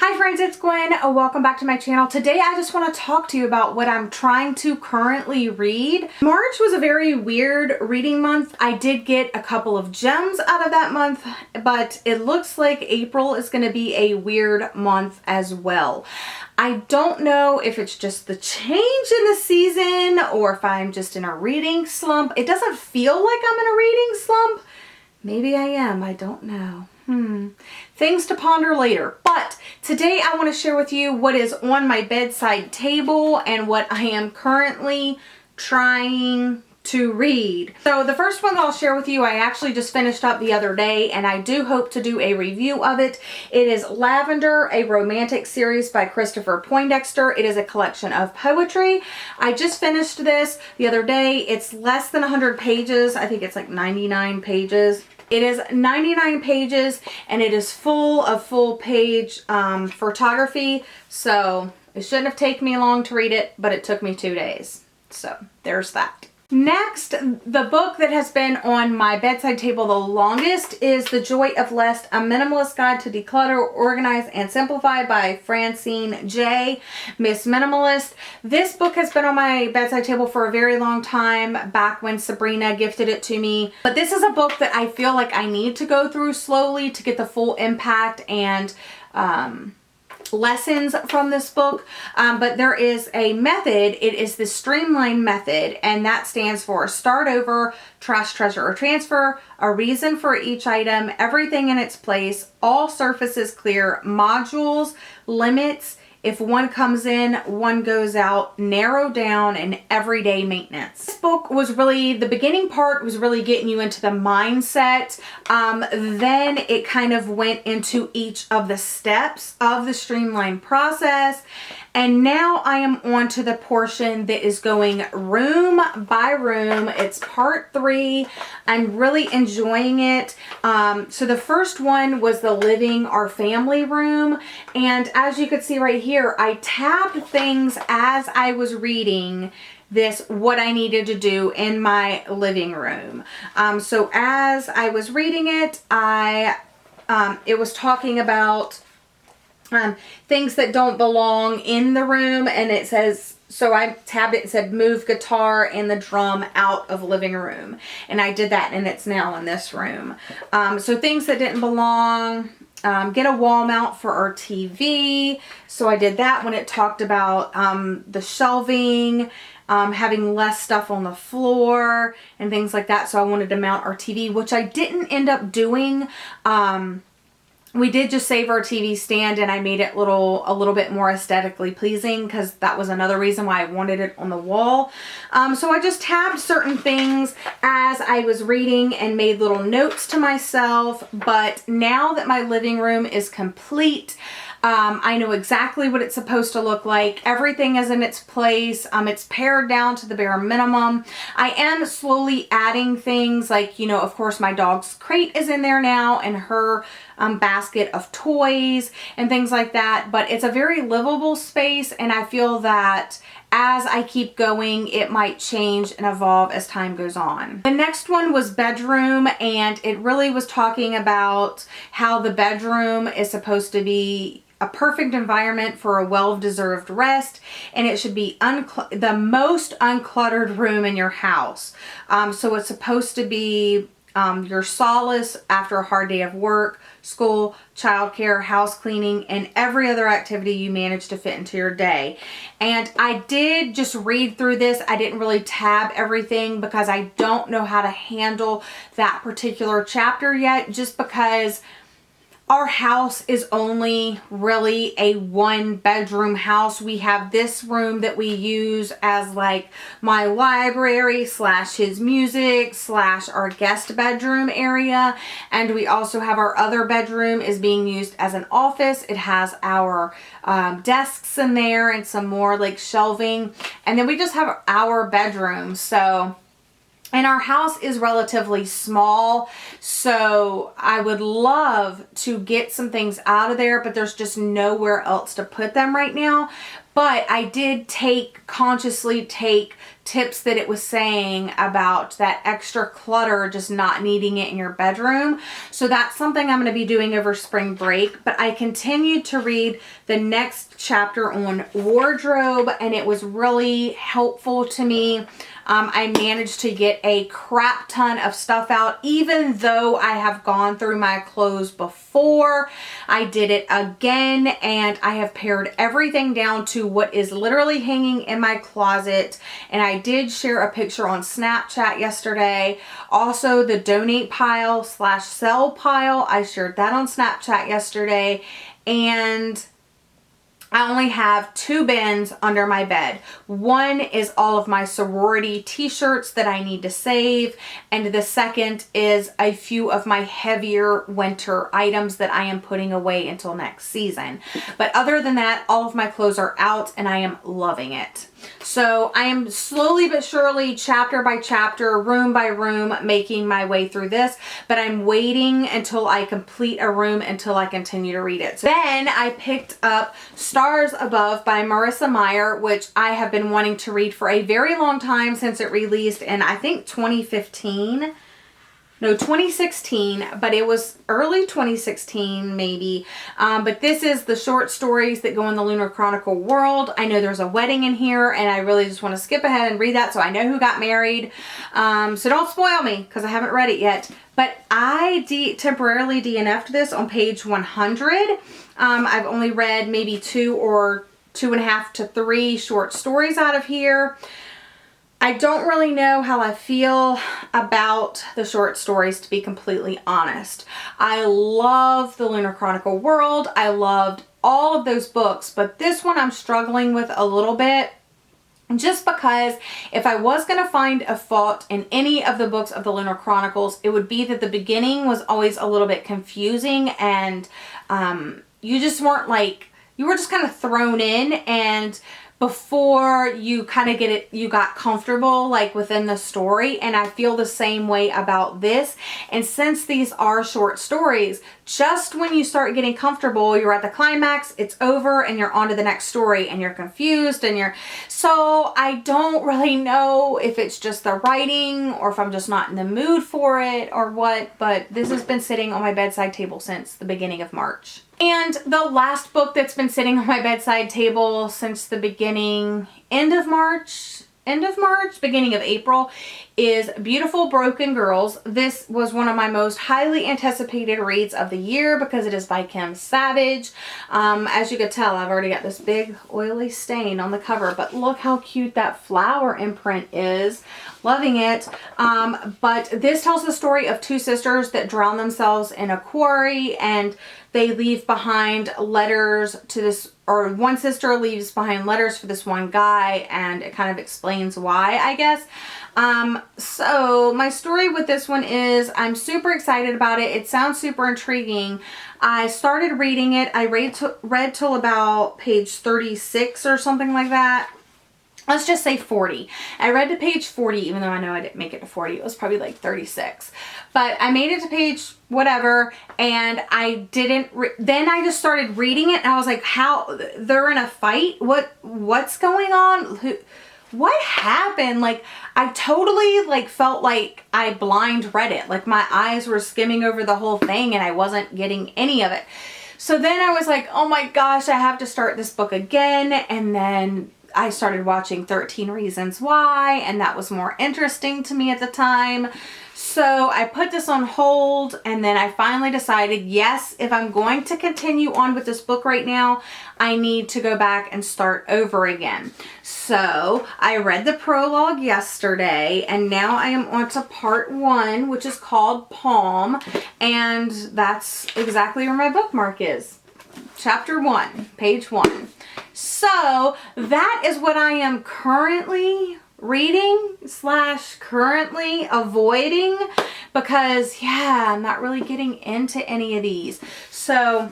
Hi friends, it's Gwen. Welcome back to my channel. Today I just want to talk to you about what I'm trying to currently read. March was a very weird reading month. I did get a couple of gems out of that month, but it looks like April is going to be a weird month as well. I don't know if it's just the change in the season or if I'm just in a reading slump. It doesn't feel like I'm in a reading slump. Maybe I am. I don't know. Things to ponder later. But today I want to share with you what is on my bedside table and what I am currently trying to read. So the first one that I'll share with you, I actually just finished up the other day and I do hope to do a review of it. It is Lavender, a romantic series by Christopher Poindexter. It is a collection of poetry. I just finished this the other day. It's less than 100 pages. I think it's like 99 pages. It is 99 pages and it is full of full page photography. So it shouldn't have taken me long to read it, but it took me 2 days. So there's that. Next, the book that has been on my bedside table the longest is The Joy of Less, A Minimalist Guide to Declutter, Organize, and Simplify by Francine J. Miss Minimalist. This book has been on my bedside table for a very long time, back when Sabrina gifted it to me. But this is a book that I feel like I need to go through slowly to get the full impact and lessons from this book, but there is a method. It is the streamline method, and that stands for start over, trash, treasure, or transfer, a reason for each item, everything in its place, all surfaces clear, modules, limits, if one comes in, one goes out, narrow down, and everyday maintenance. This book was really, the beginning part was really getting you into the mindset. Then it kind of went into each of the steps of the streamline process. And now I am on to the portion that is going room by room. It's part 3. I'm really enjoying it. So the first one was the living or family room. And as you can see right here, I tabbed things as I was reading this, what I needed to do in my living room. So as I was reading it, it was talking about things that don't belong in the room, and it says, so I tabbed it and said move guitar and the drum out of living room, and I did that and it's now in this room. So things that didn't belong, get a wall mount for our TV, so I did that when it talked about the shelving, having less stuff on the floor and things like that. So I wanted to mount our TV, which I didn't end up doing. We did just save our TV stand and I made it a little bit more aesthetically pleasing, because that was another reason why I wanted it on the wall. So I just tabbed certain things as I was reading and made little notes to myself. But now that my living room is complete, I know exactly what it's supposed to look like. Everything is in its place. It's pared down to the bare minimum. I am slowly adding things like, you know, of course my dog's crate is in there now and her basket of toys and things like that. But it's a very livable space, and I feel that as I keep going, it might change and evolve as time goes on. The next one was bedroom, and it really was talking about how the bedroom is supposed to be a perfect environment for a well-deserved rest, and it should be the most uncluttered room in your house. So it's supposed to be your solace after a hard day of work, school, childcare, house cleaning, and every other activity you manage to fit into your day. And I did just read through this. I didn't really tab everything because I don't know how to handle that particular chapter yet, just because our house is only really a 1-bedroom house. We have this room that we use as like my library / his music / our guest bedroom area. And we also have our other bedroom is being used as an office. It has our desks in there and some more like shelving. And then we just have our bedroom. So, and our house is relatively small, so I would love to get some things out of there, but there's just nowhere else to put them right now. But I did consciously take tips that it was saying about that extra clutter, just not needing it in your bedroom. So that's something I'm going to be doing over spring break. But I continued to read the next chapter on wardrobe, and it was really helpful to me. I managed to get a crap ton of stuff out, even though I have gone through my clothes before. I did it again, and I have pared everything down to what is literally hanging in my closet. And I did share a picture on Snapchat yesterday. Also, the donate pile / sell pile, I shared that on Snapchat yesterday. And I only have 2 bins under my bed. One is all of my sorority t-shirts that I need to save, and the second is a few of my heavier winter items that I am putting away until next season. But other than that, all of my clothes are out, and I am loving it. So I am slowly but surely, chapter by chapter, room by room, making my way through this, but I'm waiting until I complete a room until I continue to read it. So then I picked up Stars Above by Marissa Meyer, which I have been wanting to read for a very long time, since it released in, I think, 2016, but it was early 2016 maybe. But this is the short stories that go in the Lunar Chronicle world. I know there's a wedding in here, and I really just want to skip ahead and read that so I know who got married. So don't spoil me, because I haven't read it yet. But I temporarily DNF'd this on page 100. I've only read maybe 2 or 2.5 to 3 short stories out of here. I don't really know how I feel about the short stories, to be completely honest. I love the Lunar Chronicle world. I loved all of those books, but this one I'm struggling with a little bit, just because if I was going to find a fault in any of the books of the Lunar Chronicles, it would be that the beginning was always a little bit confusing, and you just weren't like, you were just kind of thrown in, and before you kind of get it, you got comfortable like within the story. And I feel the same way about this. And since these are short stories, just when you start getting comfortable, you're at the climax, it's over, and you're on to the next story, and you're confused, and so I don't really know if it's just the writing or if I'm just not in the mood for it or what, but this has been sitting on my bedside table since the beginning of March. And the last book that's been sitting on my bedside table since the end of March, beginning of April, is Beautiful Broken Girls. This was one of my most highly anticipated reads of the year because it is by Kim Savage. As you could tell, I've already got this big oily stain on the cover, but look how cute that flower imprint is. Loving it. But this tells the story of 2 sisters that drown themselves in a quarry, and they leave behind letters to this, or one sister leaves behind letters for this one guy, and it kind of explains why, I guess. So my story with this one is I'm super excited about it. It sounds super intriguing. I started reading it. I read till about page 36 or something like that. Let's just say 40. I read to page 40, even though I know I didn't make it to 40. It was probably like 36. But I made it to page whatever, and I didn't, then I just started reading it, and I was like, how, they're in a fight? What's going on? What happened? Like, I totally like felt like I blind read it. Like my eyes were skimming over the whole thing, and I wasn't getting any of it. So then I was like, oh my gosh, I have to start this book again. And then I started watching 13 Reasons Why, and that was more interesting to me at the time. So I put this on hold, and then I finally decided, yes, if I'm going to continue on with this book right now, I need to go back and start over again. So I read the prologue yesterday, and now I am on to part 1, which is called Palm, and that's exactly where my bookmark is. Chapter 1, page 1. So that is what I am currently reading / currently avoiding, because I'm not really getting into any of these. So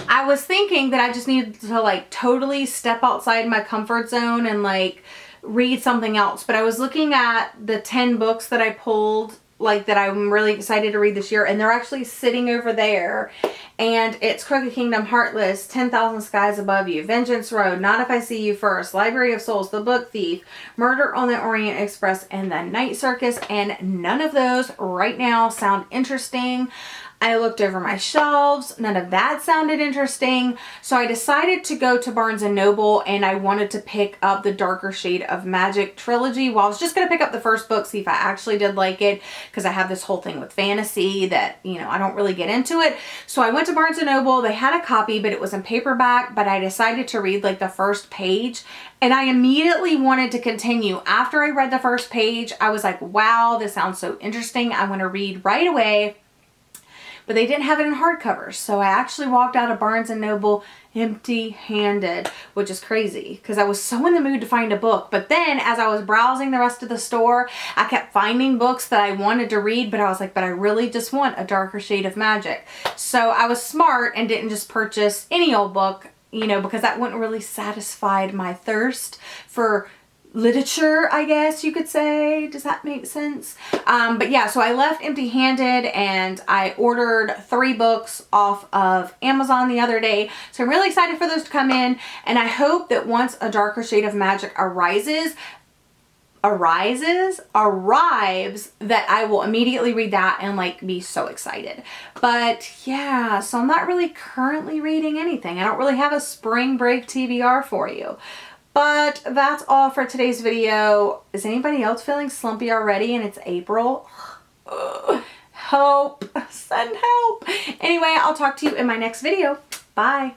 I was thinking that I just needed to like totally step outside my comfort zone and like read something else. But I was looking at the 10 books that I pulled like that I'm really excited to read this year, and they're actually sitting over there. And it's Crooked Kingdom, Heartless, 10,000 Skies Above You, Vengeance Road, Not If I See You First, Library of Souls, The Book Thief, Murder on the Orient Express, and The Night Circus. And none of those right now sound interesting. I looked over my shelves. None of that sounded interesting. So I decided to go to Barnes & Noble, and I wanted to pick up the Darker Shade of Magic trilogy. Well, I was just going to pick up the first book, see if I actually did like it, because I have this whole thing with fantasy that, you know, I don't really get into it. So I went to Barnes & Noble. They had a copy, but it was in paperback, but I decided to read like the first page, and I immediately wanted to continue. After I read the first page, I was like, wow, this sounds so interesting. I want to read right away. But they didn't have it in hardcovers, so I actually walked out of Barnes & Noble empty-handed, which is crazy because I was so in the mood to find a book. But then as I was browsing the rest of the store, I kept finding books that I wanted to read, but I was like, but I really just want A Darker Shade of Magic. So I was smart and didn't just purchase any old book, you know, because that wouldn't really satisfy my thirst for literature, I guess you could say. Does that make sense? But yeah, so I left empty-handed, and I ordered 3 books off of Amazon the other day. So I'm really excited for those to come in, and I hope that once A Darker Shade of Magic arrives, that I will immediately read that and like be so excited. But yeah, so I'm not really currently reading anything. I don't really have a spring break TBR for you. But that's all for today's video. Is anybody else feeling slumpy already and it's April? Help. Send help. Anyway, I'll talk to you in my next video. Bye.